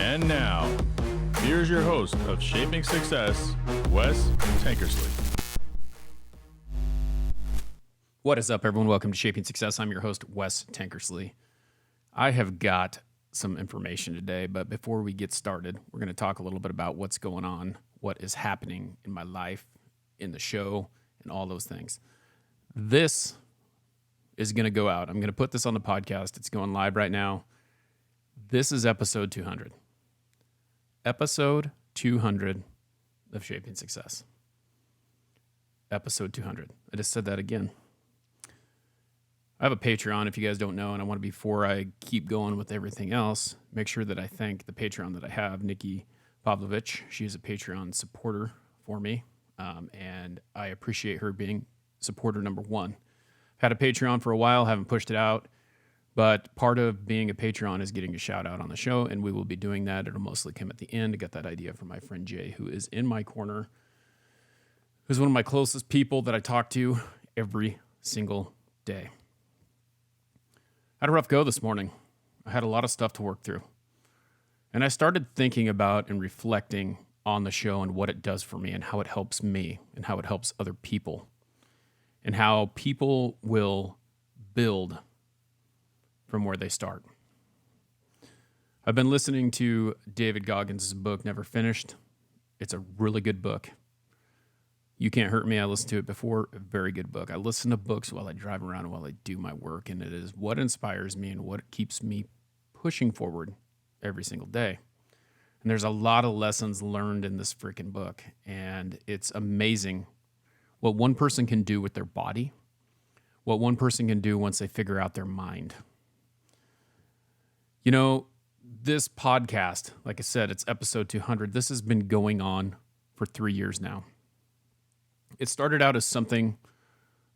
And now, here's your host of Shaping Success, Wes Tankersley. What is up, everyone? Welcome to Shaping Success. I'm your host, Wes Tankersley. I have got some information today, but before we get started, we're going to talk a little bit about what's going on, what is happening in my life, in the show, and all those things. This is going to go out. I'm going to put this on the podcast. It's going live right now. This is episode 200. Episode 200 of Shaping Success. Episode 200. I just said that again. I have a Patreon, if you guys don't know, and I want to, before I keep going with everything else, make sure that I thank the Patreon that I have, Nikki Pavlovich. She's a Patreon supporter for me, and I appreciate her being supporter number one. I've had a Patreon for a while, haven't pushed it out, but part of being a Patreon is getting a shout out on the show, and we will be doing that. It'll mostly come at the end. I got that idea from my friend Jay, who is in my corner, who's one of my closest people that I talk to every single day. I had a rough go this morning. I had a lot of stuff to work through. And I started thinking about and reflecting on the show and what it does for me and how it helps me and how it helps other people and how people will build from where they start. I've been listening to David Goggins' book, Never Finished. It's a really good book. You Can't Hurt Me. I listened to it before. A very good book. I listen to books while I drive around and while I do my work, and it is what inspires me and what keeps me pushing forward every single day. And there's a lot of lessons learned in this freaking book, and it's amazing what one person can do with their body, what one person can do once they figure out their mind. You know, this podcast, like I said, it's episode 200. This has been going on for 3 years now. It started out as something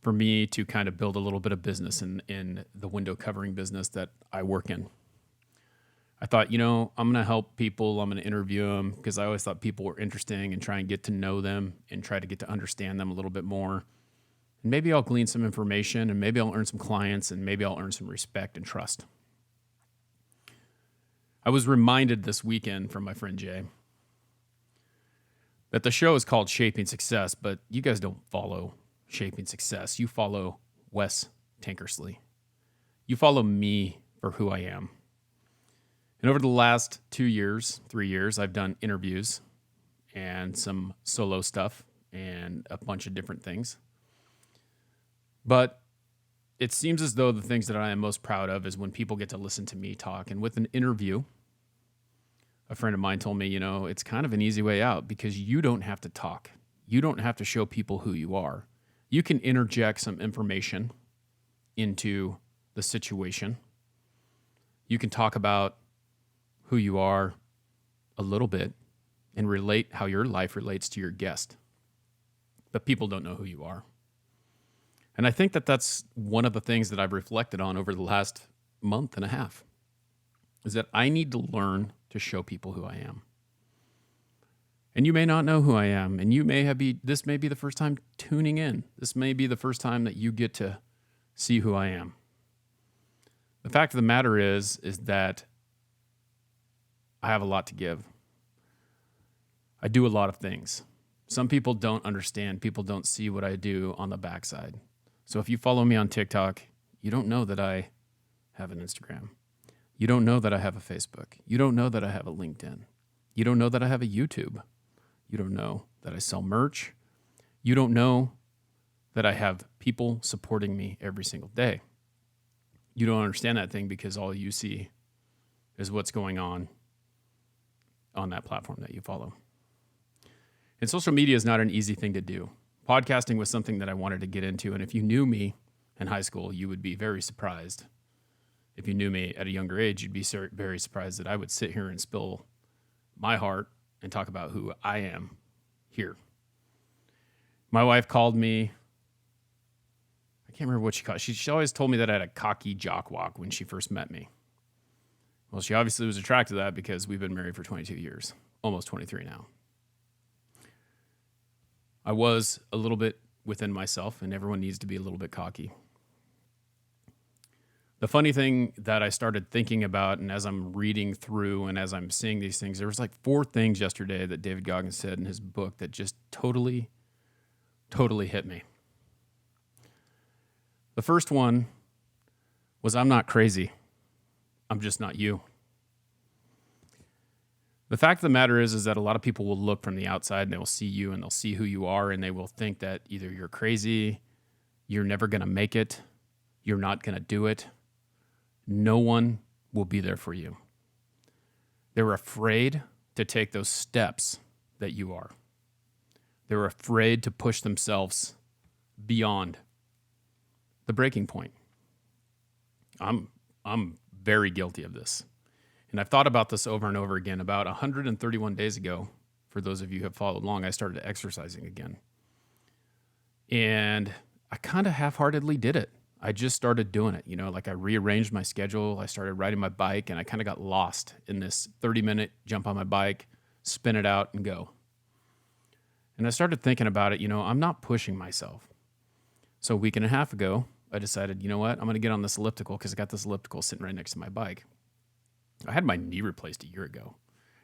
for me to kind of build a little bit of business in the window covering business that I work in. I thought, I'm going to help people. I'm going to interview them because I always thought people were interesting and try and get to know them and try to get to understand them a little bit more. And maybe I'll glean some information and maybe I'll earn some clients and maybe I'll earn some respect and trust. I was reminded this weekend from my friend Jay that the show is called Shaping Success, but you guys don't follow Shaping Success. You follow Wes Tankersley. You follow me for who I am. And over the last 2 years, 3 years, I've done interviews and some solo stuff and a bunch of different things. But it seems as though the things that I am most proud of is when people get to listen to me talk. And with an interview, a friend of mine told me, it's kind of an easy way out because you don't have to talk. You don't have to show people who you are. You can interject some information into the situation. You can talk about who you are a little bit and relate how your life relates to your guest. But people don't know who you are. And I think that that's one of the things that I've reflected on over the last month and a half is that I need to learn to show people who I am. And you may not know who I am, and this may be the first time tuning in. This may be the first time that you get to see who I am. The fact of the matter is that I have a lot to give. I do a lot of things. Some people don't understand. People don't see what I do on the backside. So if you follow me on TikTok, you don't know that I have an Instagram. You don't know that I have a Facebook. You don't know that I have a LinkedIn. You don't know that I have a YouTube. You don't know that I sell merch. You don't know that I have people supporting me every single day. You don't understand that thing because all you see is what's going on that platform that you follow. And social media is not an easy thing to do. Podcasting was something that I wanted to get into, and if you knew me in high school, you would be very surprised. If you knew me at a younger age, you'd be very surprised that I would sit here and spill my heart and talk about who I am here. My wife called me, I can't remember what she called it. She always told me that I had a cocky jock walk when she first met me. Well, she obviously was attracted to that because we've been married for 22 years, almost 23 now. I was a little bit within myself, and everyone needs to be a little bit cocky. The funny thing that I started thinking about, and as I'm reading through and as I'm seeing these things, there was like 4 things yesterday that David Goggins said in his book that just totally hit me. The first one was, I'm not crazy. I'm just not you. The fact of the matter is that a lot of people will look from the outside and they will see you and they'll see who you are and they will think that either you're crazy, you're never going to make it, you're not going to do it. No one will be there for you. They're afraid to take those steps that you are. They're afraid to push themselves beyond the breaking point. I'm very guilty of this. And I've thought about this over and over again. About 131 days ago, for those of you who have followed along, I started exercising again. And I kind of half-heartedly did it. I just started doing it. Like I rearranged my schedule. I started riding my bike, and I kind of got lost in this 30-minute jump on my bike, spin it out, and go. And I started thinking about it. I'm not pushing myself. So a week and a half ago, I decided, you know what? I'm going to get on this elliptical because I got this elliptical sitting right next to my bike. I had my knee replaced a year ago,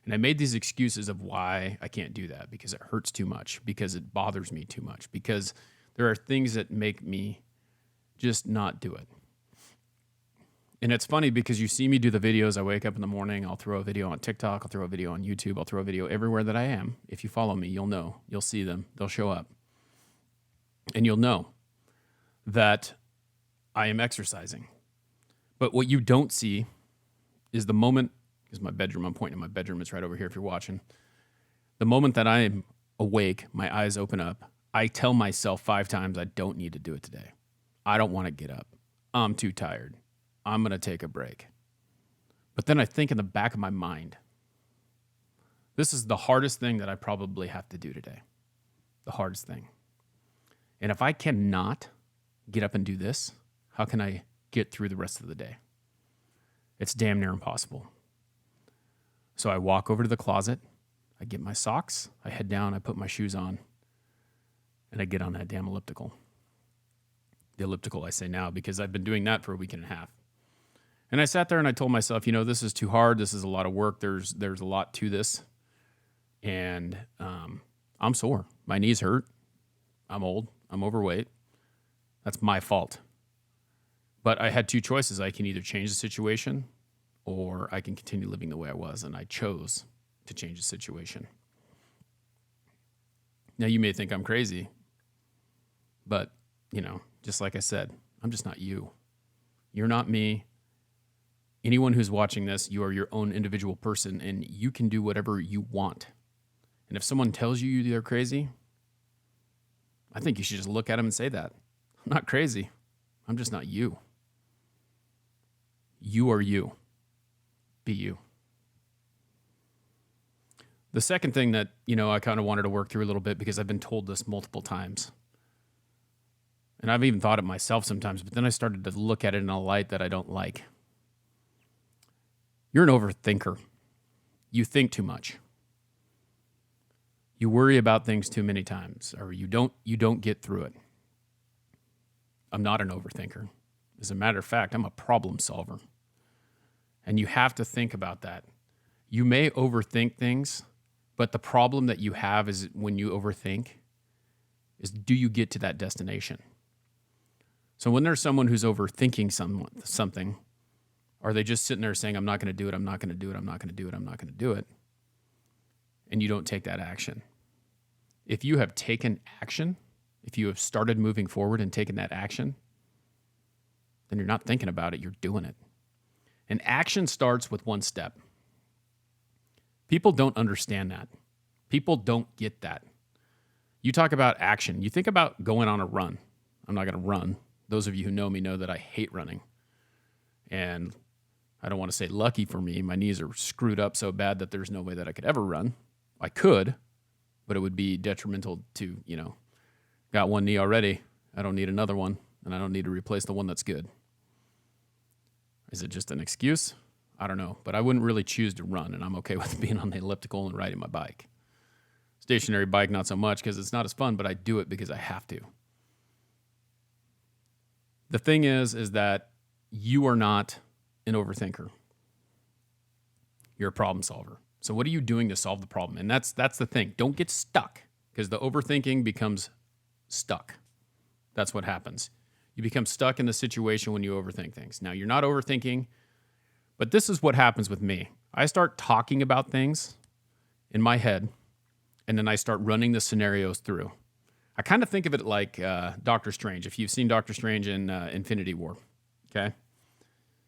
and I made these excuses of why I can't do that, because it hurts too much, because it bothers me too much, because there are things that make me just not do it. And it's funny because you see me do the videos. I wake up in the morning, I'll throw a video on TikTok, I'll throw a video on YouTube, I'll throw a video everywhere that I am. If you follow me, you'll know, you'll see them, they'll show up. And you'll know that I am exercising. But what you don't see is the moment, is my bedroom, I'm pointing at my bedroom, it's right over here if you're watching. The moment that I am awake, my eyes open up, I tell myself 5 times I don't need to do it today. I don't want to get up. I'm too tired. I'm going to take a break. But then I think in the back of my mind, this is the hardest thing that I probably have to do today. The hardest thing. And if I cannot get up and do this, how can I get through the rest of the day? It's damn near impossible. So I walk over to the closet, I get my socks, I head down, I put my shoes on, and I get on that damn elliptical. The elliptical I say now because I've been doing that for a week and a half. And I sat there and I told myself, this is too hard, this is a lot of work, there's a lot to this. And I'm sore. My knees hurt. I'm old. I'm overweight. That's my fault. But I had 2 choices. I can either change the situation or I can continue living the way I was. And I chose to change the situation. Now, you may think I'm crazy, but, just like I said, I'm just not you. You're not me. Anyone who's watching this, you are your own individual person, and you can do whatever you want. And if someone tells you they're crazy, I think you should just look at them and say that. I'm not crazy. I'm just not you. You are you. Be you. The second thing that, I kind of wanted to work through a little bit, because I've been told this multiple times. And I've even thought it myself sometimes, but then I started to look at it in a light that I don't like. You're an overthinker. You think too much. You worry about things too many times, or you don't get through it. I'm not an overthinker. As a matter of fact, I'm a problem solver. And you have to think about that. You may overthink things, but the problem that you have is when you overthink is, do you get to that destination? So when there's someone who's overthinking something, are they just sitting there saying, I'm not going to do it, I'm not going to do it, I'm not going to do it, I'm not going to do it, and you don't take that action? If you have taken action, if you have started moving forward and taken that action, then you're not thinking about it, you're doing it. And action starts with 1 step. People don't understand that. People don't get that. You talk about action. You think about going on a run. I'm not going to run. Those of you who know me know that I hate running. And I don't want to say lucky for me. My knees are screwed up so bad that there's no way that I could ever run. I could, but it would be detrimental to, got 1 knee already. I don't need another one, and I don't need to replace the one that's good. Is it just an excuse? I don't know, but I wouldn't really choose to run, and I'm okay with being on the elliptical and riding my bike. Stationary bike, not so much, because it's not as fun, but I do it because I have to. The thing is that you are not an overthinker. You're a problem solver. So what are you doing to solve the problem? And that's the thing. Don't get stuck, because the overthinking becomes stuck. That's what happens. You become stuck in the situation when you overthink things. Now, you're not overthinking, but this is what happens with me. I start talking about things in my head, and then I start running the scenarios through. I kind of think of it like Doctor Strange. If you've seen Doctor Strange in Infinity War, okay?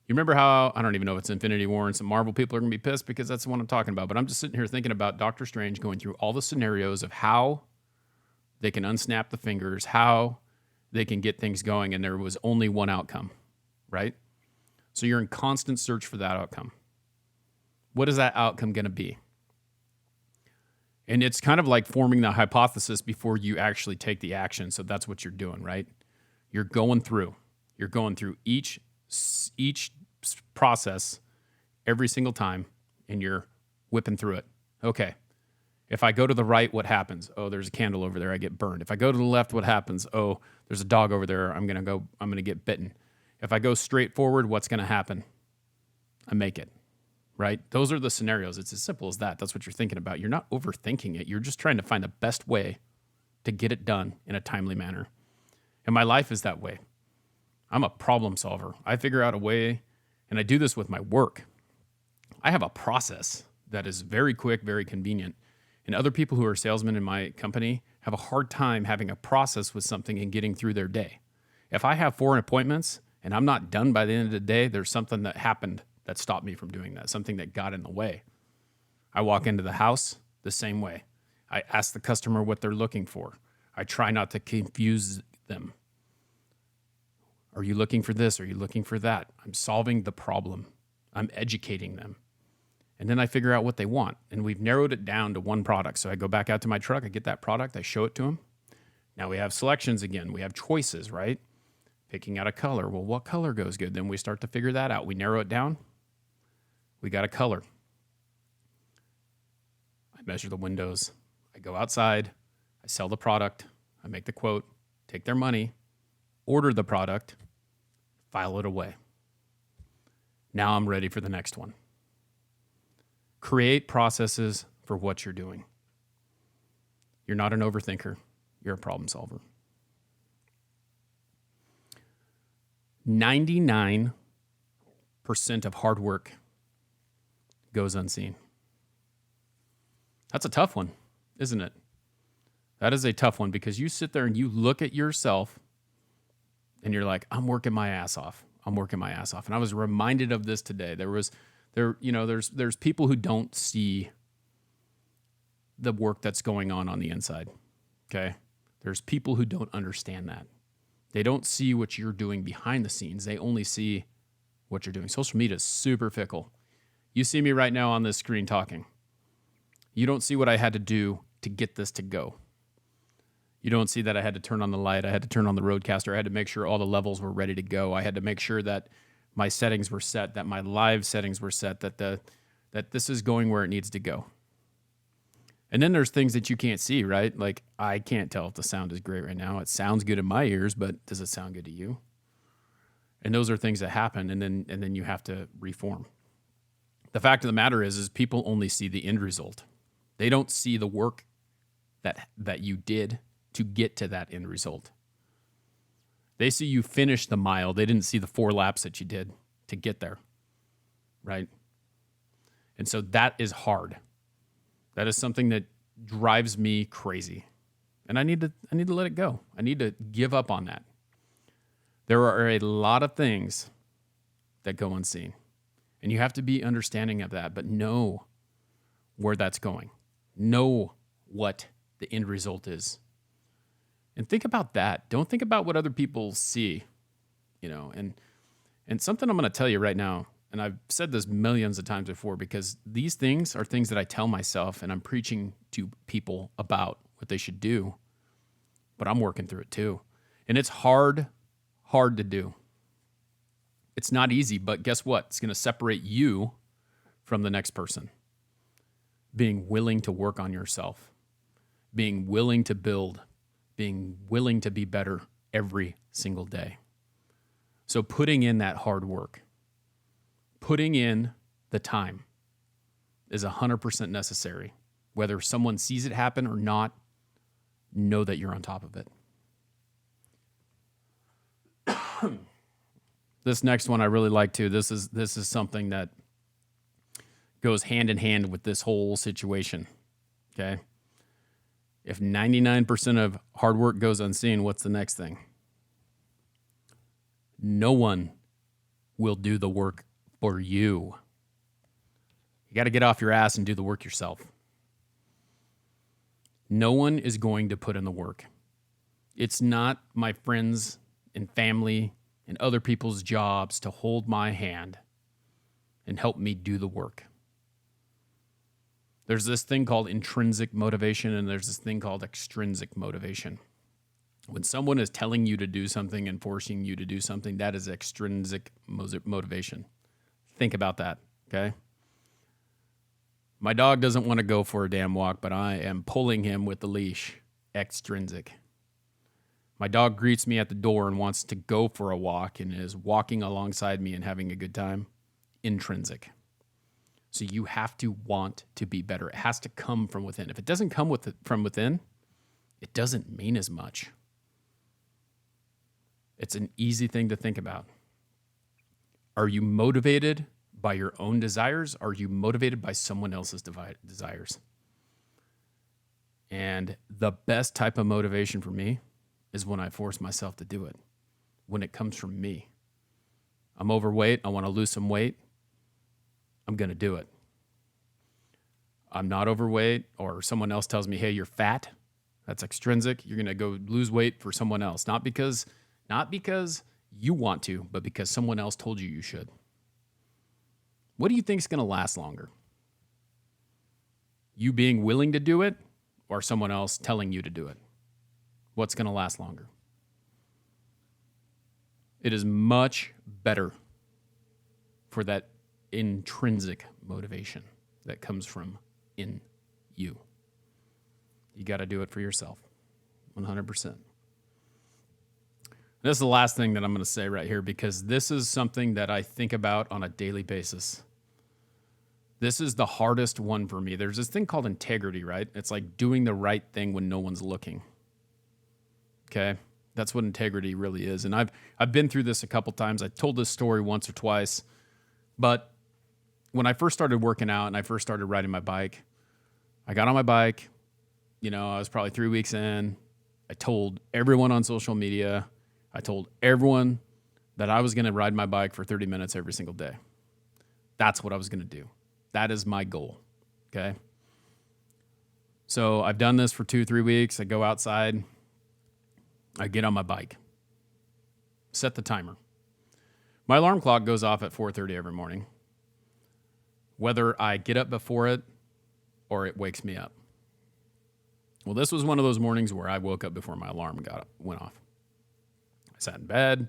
You remember how, I don't even know if it's Infinity War, and some Marvel people are going to be pissed because that's the one I'm talking about, but I'm just sitting here thinking about Doctor Strange going through all the scenarios of how they can unsnap the fingers, how they can get things going, and there was only one outcome, right? So you're in constant search for that outcome. What is that outcome going to be? And it's kind of like forming the hypothesis before you actually take the action. So that's what you're doing, right? You're going through each process every single time, and you're whipping through it. Okay. If I go to the right, what happens? Oh, there's a candle over there. I get burned. If I go to the left, what happens? Oh, there's a dog over there. I'm going to get bitten. If I go straight forward, what's going to happen? I make it, right? Those are the scenarios. It's as simple as that. That's what you're thinking about. You're not overthinking it. You're just trying to find the best way to get it done in a timely manner. And my life is that way. I'm a problem solver. I figure out a way, and I do this with my work. I have a process that is very quick, very convenient. And other people who are salesmen in my company have a hard time having a process with something and getting through their day. If I have 4 appointments and I'm not done by the end of the day, there's something that happened that stopped me from doing that, something that got in the way. I walk into the house the same way. I ask the customer what they're looking for. I try not to confuse them. Are you looking for this? Are you looking for that? I'm solving the problem. I'm educating them. And then I figure out what they want. And we've narrowed it down to one product. So I go back out to my truck, I get that product, I show it to them. Now we have selections again. We have choices, right? Picking out a color. Well, what color goes good? Then we start to figure that out. We narrow it down. We got a color. I measure the windows. I go outside. I sell the product. I make the quote, take their money, order the product, file it away. Now I'm ready for the next one. Create processes for what you're doing. You're not an overthinker. You're a problem solver. 99% of hard work goes unseen. That's a tough one, isn't it? That is a tough one, because you sit there and you look at yourself and you're like, I'm working my ass off. And I was reminded of this today. There's people who don't see the work that's going on the inside. Okay? There's people who don't understand that. They don't see what you're doing behind the scenes. They only see what you're doing. Social media is super fickle. You see me right now on this screen talking. You don't see what I had to do to get this to go. You don't see that I had to turn on the light. I had to turn on the roadcaster. I had to make sure all the levels were ready to go. I had to make sure that my settings were set, that my live settings were set, that this is going where it needs to go. And then there's things that you can't see, right? Like, I can't tell if the sound is great right now. It sounds good in my ears, but does it sound good to you? And those are things that happen, and then you have to reform. The fact of the matter is people only see the end result. They don't see the work that you did to get to that end result. They see you finish the mile. They didn't see the 4 laps that you did to get there, right? And so that is hard. That is something that drives me crazy. And I need to let it go. I need to give up on that. There are a lot of things that go unseen. And you have to be understanding of that, but know where that's going. Know what the end result is. And think about that. Don't think about what other people see, and something I'm going to tell you right now, and I've said this millions of times before, because these things are things that I tell myself, and I'm preaching to people about what they should do, but I'm working through it too. And it's hard to do. It's not easy, but guess what? It's going to separate you from the next person. Being willing to work on yourself, being willing to build, being willing to be better every single day. So putting in that hard work, putting in the time is 100% necessary. Whether someone sees it happen or not, know that you're on top of it. This next one I really like too. This is something that goes hand in hand with this whole situation. Okay? If 99% of hard work goes unseen, what's the next thing? No one will do the work for you. You got to get off your ass and do the work yourself. No one is going to put in the work. It's not my friends and family and other people's jobs to hold my hand and help me do the work. There's this thing called intrinsic motivation, and there's this thing called extrinsic motivation. When someone is telling you to do something and forcing you to do something, that is extrinsic motivation. Think about that, okay? My dog doesn't want to go for a damn walk, but I am pulling him with the leash. Extrinsic. My dog greets me at the door and wants to go for a walk and is walking alongside me and having a good time. Intrinsic. So you have to want to be better. It has to come from within. If it doesn't come from within, it doesn't mean as much. It's an easy thing to think about. Are you motivated by your own desires? Are you motivated by someone else's desires? And the best type of motivation for me is when I force myself to do it, when it comes from me. I'm overweight. I want to lose some weight. I'm going to do it. I'm not overweight, or someone else tells me, hey, you're fat. That's extrinsic. You're going to go lose weight for someone else. Not because you want to, but because someone else told you should. What do you think is going to last longer? You being willing to do it, or someone else telling you to do it? What's going to last longer? It is much better for that intrinsic motivation that comes from in you. You got to do it for yourself, 100%. This is the last thing that I'm going to say right here, because this is something that I think about on a daily basis. This is the hardest one for me. There's this thing called integrity, right? It's like doing the right thing when no one's looking. Okay? That's what integrity really is. And I've been through this a couple times. I told this story once or twice. But when I first started working out and I first started riding my bike, I got on my bike. I was probably 3 weeks in. I told everyone on social media, I told everyone that I was going to ride my bike for 30 minutes every single day. That's what I was going to do. That is my goal, okay? So I've done this for 2-3 weeks. I go outside. I get on my bike. Set the timer. My alarm clock goes off at 4:30 every morning, whether I get up before it or it wakes me up. Well, this was one of those mornings where I woke up before my alarm went off. I sat in bed,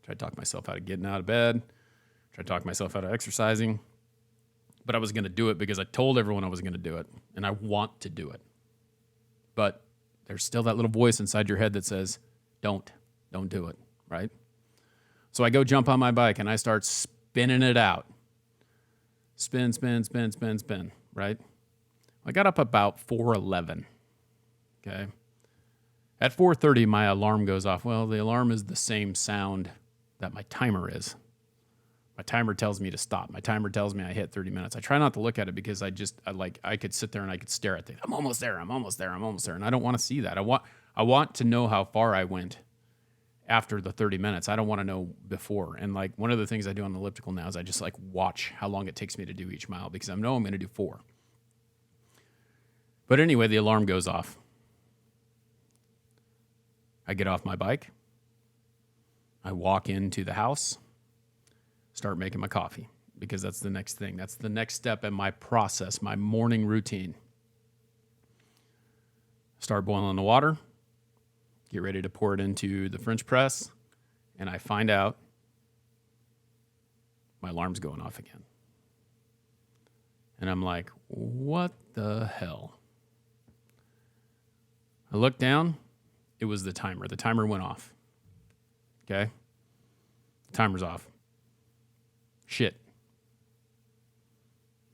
tried to talk myself out of getting out of bed, tried to talk myself out of exercising, but I was going to do it because I told everyone I was going to do it, and I want to do it. But there's still that little voice inside your head that says, don't do it, right? So I go jump on my bike, and I start spinning it out. Spin, right? I got up about 4:11, okay? At 4:30, my alarm goes off. Well, the alarm is the same sound that my timer is. My timer tells me to stop. My timer tells me I hit 30 minutes. I try not to look at it because I could sit there and I could stare at things. I'm almost there. And I don't want to see that. I want to know how far I went after the 30 minutes. I don't want to know before. And one of the things I do on the elliptical now is I just watch how long it takes me to do each mile, because I know I'm going to do 4. But anyway, the alarm goes off. I get off my bike. I walk into the house, start making my coffee, because that's the next thing. That's the next step in my process, my morning routine. Start boiling the water, get ready to pour it into the French press, and I find out my alarm's going off again. And I'm like, what the hell? I look down. It was the timer. The timer went off. Okay? Timer's off. Shit.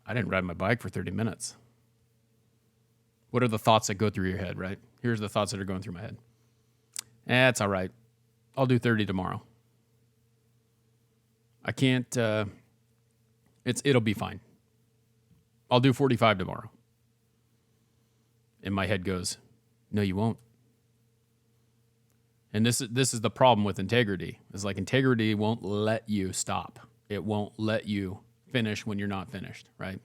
I didn't ride my bike for 30 minutes. What are the thoughts that go through your head, right? Here's the thoughts that are going through my head. It's all right. I'll do 30 tomorrow. I can't, it'll be fine. I'll do 45 tomorrow. And my head goes, no, you won't. And this is the problem with integrity. It's like integrity won't let you stop. It won't let you finish when you're not finished, right?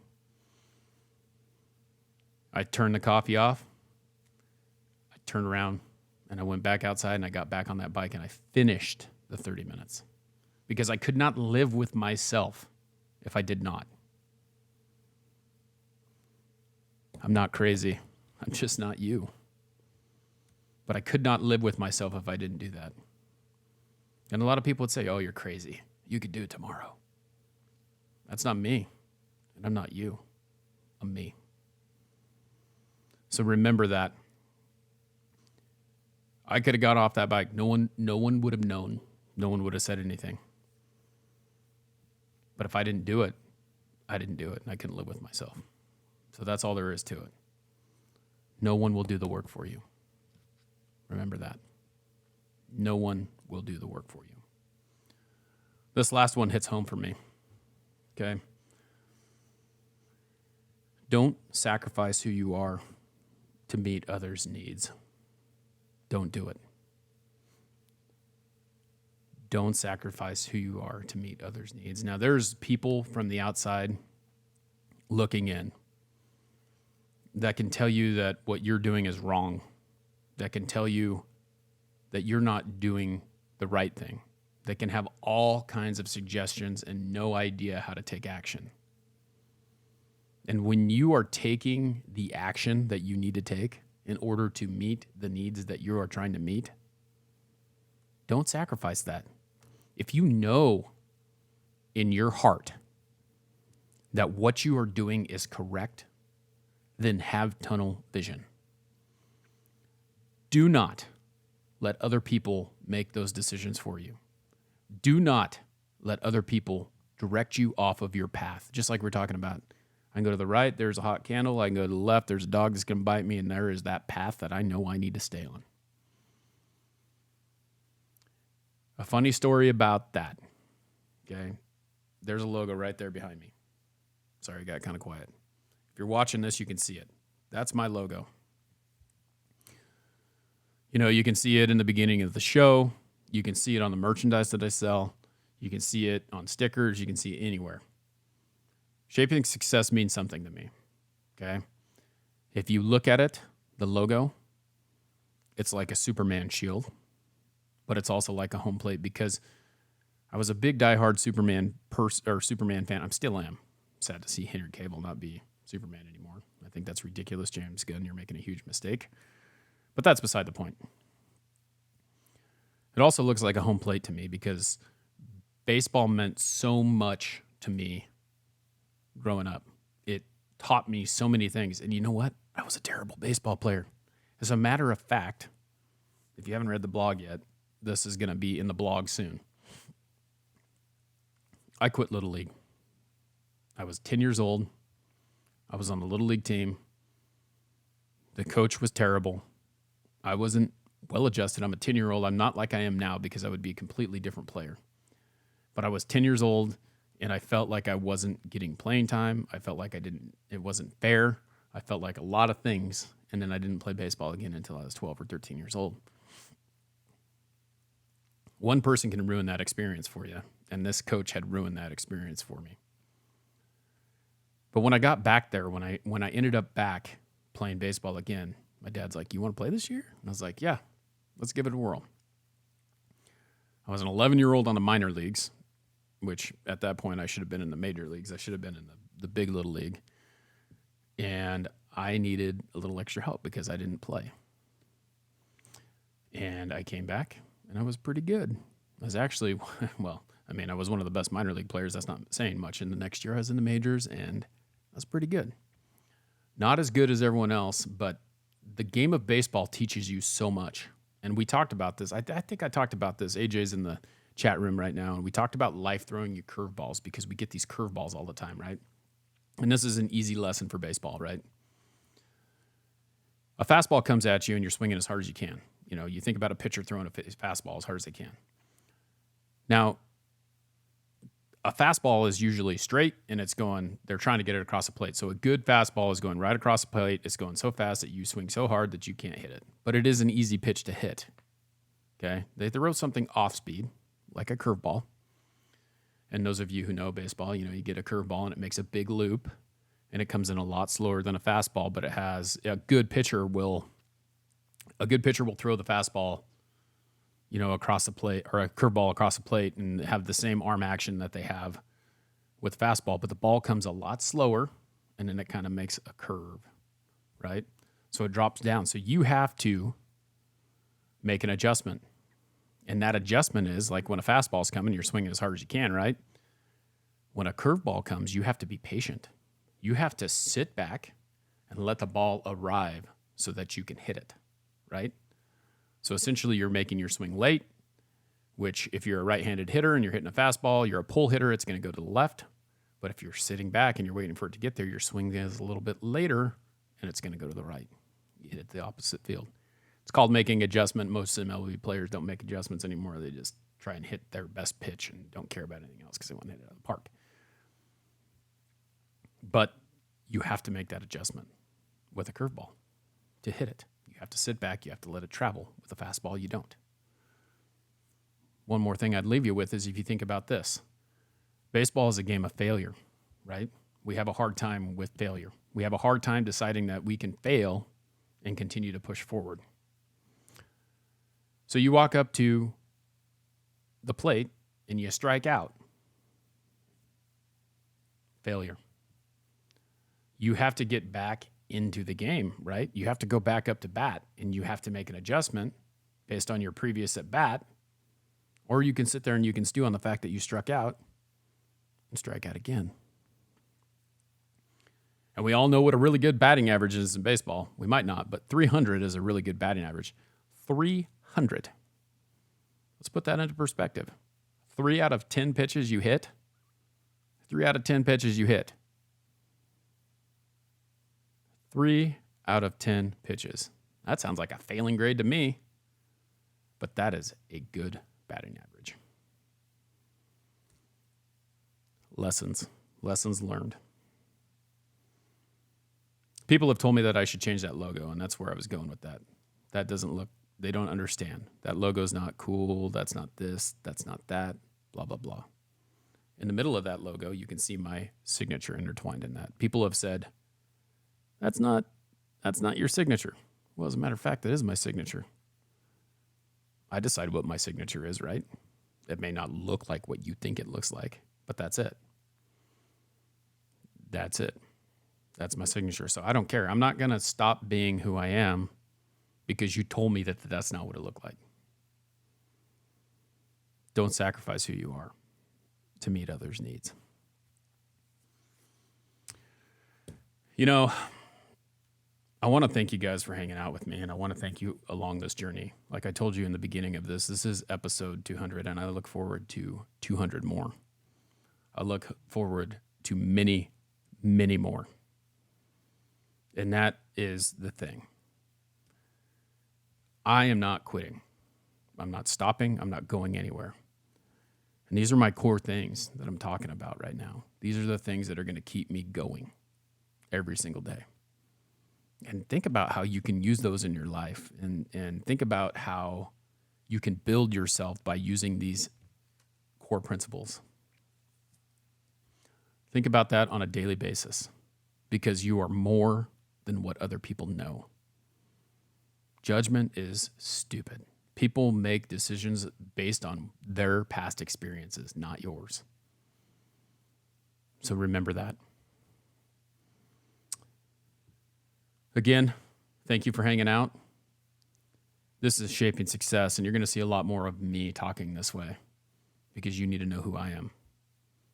I turned the coffee off. I turned around and I went back outside and I got back on that bike and I finished the 30 minutes because I could not live with myself if I did not. I'm not crazy. I'm just not you. But I could not live with myself if I didn't do that. And a lot of people would say, oh, you're crazy. You could do it tomorrow. That's not me. And I'm not you. I'm me. So remember that. I could have got off that bike. No one would have known. No one would have said anything. But if I didn't do it, I didn't do it. And I couldn't live with myself. So that's all there is to it. No one will do the work for you. Remember that. No one will do the work for you. This last one hits home for me. Okay? Don't sacrifice who you are to meet others' needs. Don't do it. Don't sacrifice who you are to meet others' needs. Now, there's people from the outside looking in that can tell you that what you're doing is wrong, that can tell you that you're not doing the right thing, that can have all kinds of suggestions and no idea how to take action. And when you are taking the action that you need to take in order to meet the needs that you are trying to meet, don't sacrifice that. If you know in your heart that what you are doing is correct, then have tunnel vision. Do not let other people make those decisions for you. Do not let other people direct you off of your path. Just like we're talking about. I can go to the right, there's a hot candle. I can go to the left, there's a dog that's going to bite me, and there is that path that I know I need to stay on. A funny story about that. Okay? There's a logo right there behind me. Sorry, I got kind of quiet. If you're watching this, you can see it. That's my logo. You know, you can see it in the beginning of the show. You can see it on the merchandise that I sell. You can see it on stickers. You can see it anywhere. Shaping success means something to me, okay? If you look at it, the logo, it's like a Superman shield, but it's also like a home plate because I was a big diehard Superman fan. I still am. Sad to see Henry Cavill not be Superman anymore. I think that's ridiculous, James Gunn. You're making a huge mistake. But that's beside the point. It also looks like a home plate to me because baseball meant so much to me growing up. It taught me so many things. And you know what? I was a terrible baseball player. As a matter of fact, if you haven't read the blog yet, this is going to be in the blog soon. I quit Little League. I was 10 years old. I was on the Little League team. The coach was terrible. I wasn't well-adjusted. I'm a 10-year-old. I'm not like I am now because I would be a completely different player. But I was 10 years old, and I felt like I wasn't getting playing time. I felt like it wasn't fair. I felt like a lot of things, and then I didn't play baseball again until I was 12 or 13 years old. One person can ruin that experience for you, and this coach had ruined that experience for me. But when I got back there, when I ended up back playing baseball again, my dad's like, "You want to play this year?" And I was like, "Yeah, let's give it a whirl." I was an 11-year-old on the minor leagues, which at that point I should have been in the major leagues. I should have been in the big Little League. And I needed a little extra help because I didn't play. And I came back, and I was pretty good. I was actually, I was one of the best minor league players. That's not saying much. And the next year I was in the majors, and I was pretty good. Not as good as everyone else, but the game of baseball teaches you so much. And we talked about this. I think I talked about this. AJ's in the chat room right now, and we talked about life throwing you curveballs because we get these curveballs all the time, right? And this is an easy lesson for baseball, right? A fastball comes at you and you're swinging as hard as you can. You know, you think about a pitcher throwing a fastball as hard as they can. Now, a fastball is usually straight and they're trying to get it across the plate. So a good fastball is going right across the plate. It's going so fast that you swing so hard that you can't hit it. But it is an easy pitch to hit. Okay? They throw something off speed, like a curveball. And those of you who know baseball, you know, you get a curveball and it makes a big loop and it comes in a lot slower than a fastball, but it has a good pitcher will throw the fastball, you know, across the plate, or a curveball across the plate, and have the same arm action that they have with fastball, but the ball comes a lot slower and then it kind of makes a curve, right? So it drops down. So you have to make an adjustment. And that adjustment is like when a fastball's coming, you're swinging as hard as you can, right? When a curveball comes, you have to be patient. You have to sit back and let the ball arrive so that you can hit it, right? So essentially you're making your swing late, which if you're a right-handed hitter and you're hitting a fastball, you're a pull hitter, it's going to go to the left. But if you're sitting back and you're waiting for it to get there, your swing is a little bit later and it's going to go to the right. You hit the opposite field. It's called making adjustment. Most MLB players don't make adjustments anymore. They just try and hit their best pitch and don't care about anything else because they want to hit it out of the park. But you have to make that adjustment with a curveball to hit it. You have to sit back. You have to let it travel. With a fastball, you don't. One more thing I'd leave you with is if you think about this. Baseball is a game of failure, right? We have a hard time with failure. We have a hard time deciding that we can fail and continue to push forward. So you walk up to the plate and you strike out. Failure. You have to get back into the game, right? You have to go back up to bat and you have to make an adjustment based on your previous at bat. Or you can sit there and you can stew on the fact that you struck out and strike out again. And we all know what a really good batting average is in baseball. We might not, but 300 is a really good batting average. 300. Let's put that into perspective. 3 out of 10 pitches you hit. 3 out of 10 pitches you hit. 3 out of 10 pitches. That sounds like a failing grade to me, but that is a good batting average. Lessons learned. People have told me that I should change that logo, and that's where I was going with that. That doesn't look, they don't understand. That logo's not cool, that's not this, that's not that, blah, blah, blah. In the middle of that logo, you can see my signature intertwined in that. People have said, that's not your signature. Well, as a matter of fact, that is my signature. I decide what my signature is, right? It may not look like what you think it looks like, but that's it. That's it. That's my signature. So I don't care. I'm not going to stop being who I am because you told me that that's not what it looked like. Don't sacrifice who you are to meet others' needs. You know, I want to thank you guys for hanging out with me, and I want to thank you along this journey. Like I told you in the beginning of this is episode 200, and I look forward to 200 more. I look forward to many, many more. And that is the thing. I am not quitting. I'm not stopping. I'm not going anywhere. And these are my core things that I'm talking about right now. These are the things that are going to keep me going every single day. And think about how you can use those in your life, and think about how you can build yourself by using these core principles. Think about that on a daily basis, because you are more than what other people know. Judgment is stupid. People make decisions based on their past experiences, not yours. So remember that. Again, thank you for hanging out. This is Shaping Success, and you're going to see a lot more of me talking this way because you need to know who I am.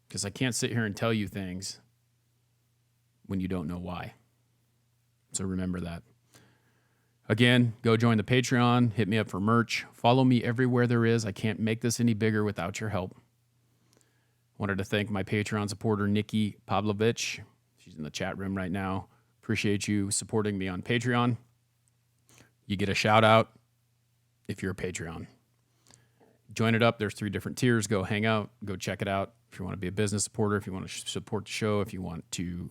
Because I can't sit here and tell you things when you don't know why. So remember that. Again, go join the Patreon, hit me up for merch, follow me everywhere there is. I can't make this any bigger without your help. Wanted to thank my Patreon supporter, Nikki Pavlovich. She's in the chat room right now. Appreciate you supporting me on Patreon. You get a shout out if you're a Patreon. Join it up. There's 3 different tiers. Go hang out. Go check it out. If you want to be a business supporter, if you want to support the show, if you want to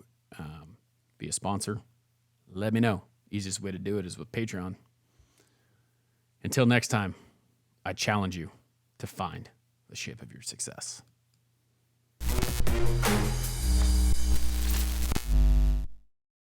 be a sponsor, let me know. Easiest way to do it is with Patreon. Until next time, I challenge you to find the shape of your success.